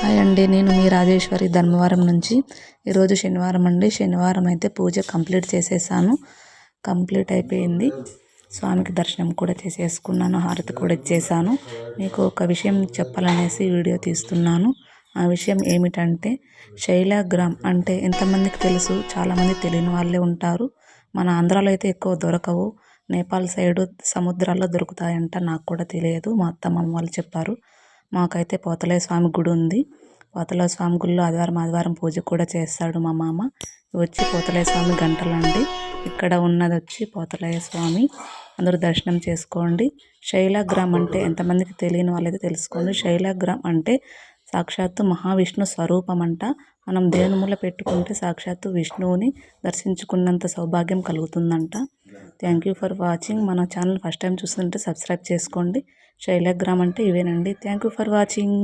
Hi అండి, నేను మీ రాజేశ్వరి ధర్మవరం నుంచి. ఈరోజు శనివారం అండి. శనివారం అయితే పూజ కంప్లీట్ చేసేసాను. కంప్లీట్ అయిపోయింది. స్వామికి దర్శనం కూడా చేసేసుకున్నాను, హారతి కూడా ఇచ్చేసాను. మీకు ఒక విషయం చెప్పాలనేసి వీడియో తీస్తున్నాను. ఆ విషయం ఏమిటంటే, శైలాగ్రామ్ అంటే ఎంతమందికి తెలుసు? చాలామంది తెలియని వాళ్ళే ఉంటారు. మన ఆంధ్రాలో అయితే ఎక్కువ దొరకవు, నేపాల్ సైడు సముద్రాల్లో దొరుకుతాయంట. నాకు కూడా తెలియదు, మా అత్తమ్మ వాళ్ళు చెప్పారు. మాకైతే పోతలయ్య స్వామి గుడి ఉంది. పోతలయ్య స్వామి గుడిలో ఆదివారం పూజ కూడా చేస్తాడు మా మామ. వచ్చి పోతలయ్య స్వామి గంటలండి. ఇక్కడ ఉన్నది వచ్చి పోతలయ్య స్వామి. అందరూ దర్శనం చేసుకోండి. శైలాగ్రామ్ అంటే ఎంతమందికి తెలియని వాళ్ళైతే తెలుసుకోండి. శైలాగ్రామ్ అంటే సాక్షాత్తు మహావిష్ణు స్వరూపం అంట. మనం దేవుని మూల పెట్టుకుంటే సాక్షాత్తు విష్ణువుని దర్శించుకున్నంత సౌభాగ్యం కలుగుతుందంట. Thank you for watching. మన ఛానల్ ఫస్ట్ టైం చూస్తుంటే సబ్స్క్రైబ్ చేసుకోండి. శైలాగ్రామ్ అంటే ఇవేనండి. Thank you for watching.